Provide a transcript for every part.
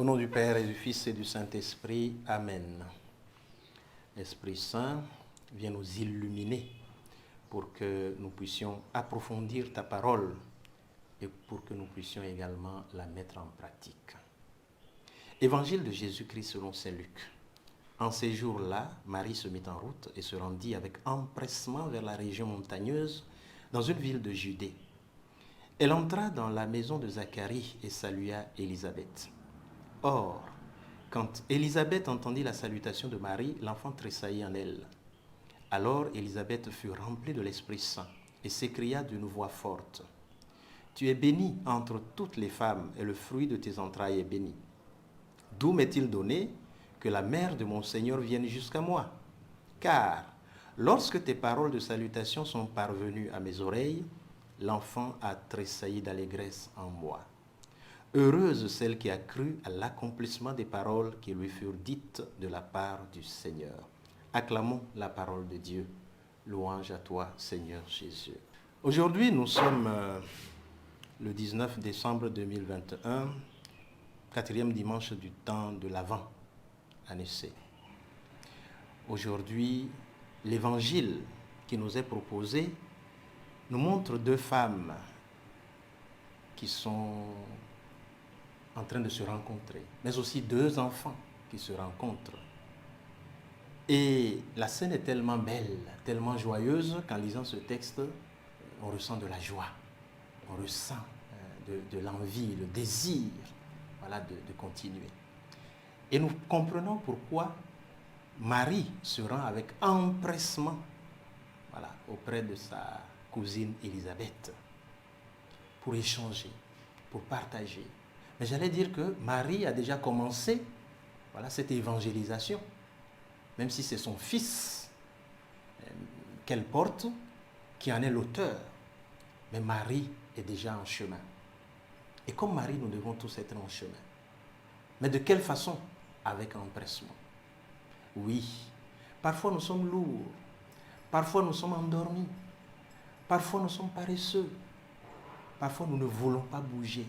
Au nom du Père et du Fils et du Saint-Esprit, Amen. L'Esprit Saint vient nous illuminer pour que nous puissions approfondir ta parole et pour que nous puissions également la mettre en pratique. Évangile de Jésus-Christ selon saint Luc. En ces jours-là, Marie se mit en route et se rendit avec empressement vers la région montagneuse dans une ville de Judée. Elle entra dans la maison de Zacharie et salua Élisabeth. Or, quand Élisabeth entendit la salutation de Marie, l'enfant tressaillit en elle. Alors Élisabeth fut remplie de l'Esprit Saint et s'écria d'une voix forte. « Tu es bénie entre toutes les femmes et le fruit de tes entrailles est béni. D'où m'est-il donné que la mère de mon Seigneur vienne jusqu'à moi? Car lorsque tes paroles de salutation sont parvenues à mes oreilles, l'enfant a tressailli d'allégresse en moi. Heureuse celle qui a cru à l'accomplissement des paroles qui lui furent dites de la part du Seigneur. » Acclamons la parole de Dieu. Louange à toi, Seigneur Jésus. Aujourd'hui, nous sommes le 19 décembre 2021, quatrième dimanche du temps de l'Avent, année C. Aujourd'hui, l'évangile qui nous est proposé nous montre deux femmes qui sont en train de se rencontrer, mais aussi deux enfants qui se rencontrent. Et la scène est tellement belle, tellement joyeuse qu'en lisant ce texte, on ressent de la joie, on ressent de l'envie, le désir de continuer. Et nous comprenons pourquoi Marie se rend avec empressement auprès de sa cousine Élisabeth pour échanger, pour partager. Mais j'allais dire que Marie a déjà commencé cette évangélisation, même si c'est son fils qu'elle porte qui en est l'auteur. Mais Marie est déjà en chemin. Et comme Marie, nous devons tous être en chemin. Mais de quelle façon? Avec empressement. Oui, parfois nous sommes lourds, parfois nous sommes endormis, parfois nous sommes paresseux, parfois nous ne voulons pas bouger.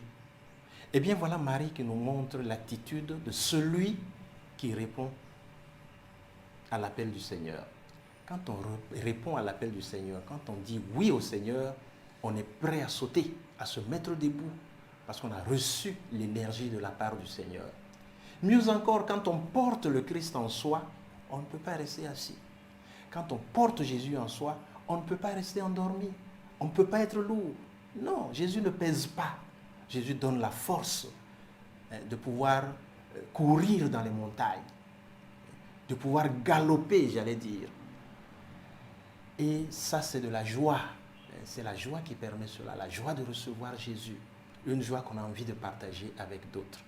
Eh bien voilà Marie qui nous montre l'attitude de celui qui répond à l'appel du Seigneur. Quand on répond à l'appel du Seigneur, quand on dit oui au Seigneur, on est prêt à sauter, à se mettre debout, parce qu'on a reçu l'énergie de la part du Seigneur. Mieux encore, quand on porte le Christ en soi, on ne peut pas rester assis. Quand on porte Jésus en soi, on ne peut pas rester endormi. On ne peut pas être lourd. Non, Jésus ne pèse pas. Jésus donne la force de pouvoir courir dans les montagnes, de pouvoir galoper, j'allais dire. Et ça, c'est de la joie. C'est la joie qui permet cela, la joie de recevoir Jésus. Une joie qu'on a envie de partager avec d'autres.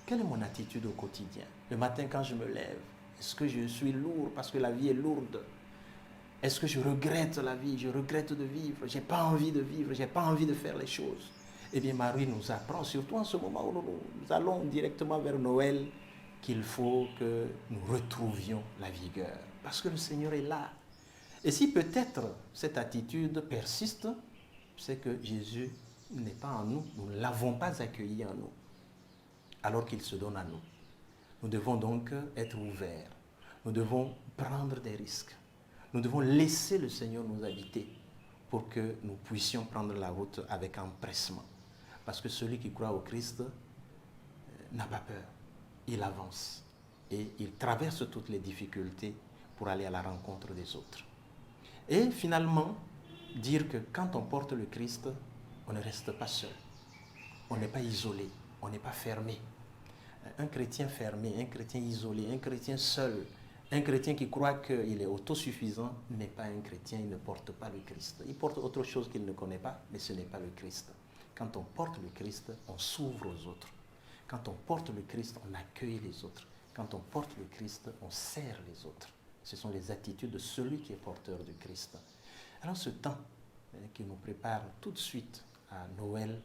Quelle est mon attitude au quotidien? Le matin, quand je me lève, est-ce que je suis lourd parce que la vie est lourde? Est-ce que je regrette la vie? Je regrette de vivre. Je n'ai pas envie de vivre. Je n'ai pas envie de faire les choses. Eh bien, Marie nous apprend, surtout en ce moment où nous allons directement vers Noël, qu'il faut que nous retrouvions la vigueur. Parce que le Seigneur est là. Et si peut-être cette attitude persiste, c'est que Jésus n'est pas en nous. Nous ne l'avons pas accueilli en nous, alors qu'il se donne à nous. Nous devons donc être ouverts. Nous devons prendre des risques. Nous devons laisser le Seigneur nous habiter pour que nous puissions prendre la route avec empressement. Parce que celui qui croit au Christ n'a pas peur. Il avance et il traverse toutes les difficultés pour aller à la rencontre des autres. Et finalement, dire que quand on porte le Christ, on ne reste pas seul. On n'est pas isolé, on n'est pas fermé. Un chrétien fermé, un chrétien isolé, un chrétien seul, un chrétien qui croit qu'il est autosuffisant n'est pas un chrétien, il ne porte pas le Christ. Il porte autre chose qu'il ne connaît pas, mais ce n'est pas le Christ. Quand on porte le Christ, on s'ouvre aux autres. Quand on porte le Christ, on accueille les autres. Quand on porte le Christ, on sert les autres. Ce sont les attitudes de celui qui est porteur du Christ. Alors ce temps qui nous prépare tout de suite à Noël,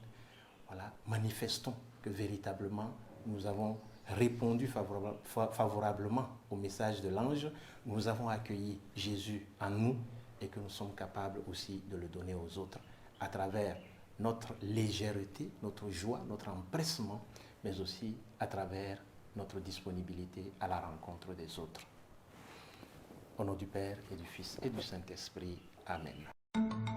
manifestons que véritablement nous avons répondu favorablement au message de l'ange, nous avons accueilli Jésus en nous et que nous sommes capables aussi de le donner aux autres à travers notre légèreté, notre joie, notre empressement, mais aussi à travers notre disponibilité à la rencontre des autres. Au nom du Père et du Fils et du Saint-Esprit. Amen.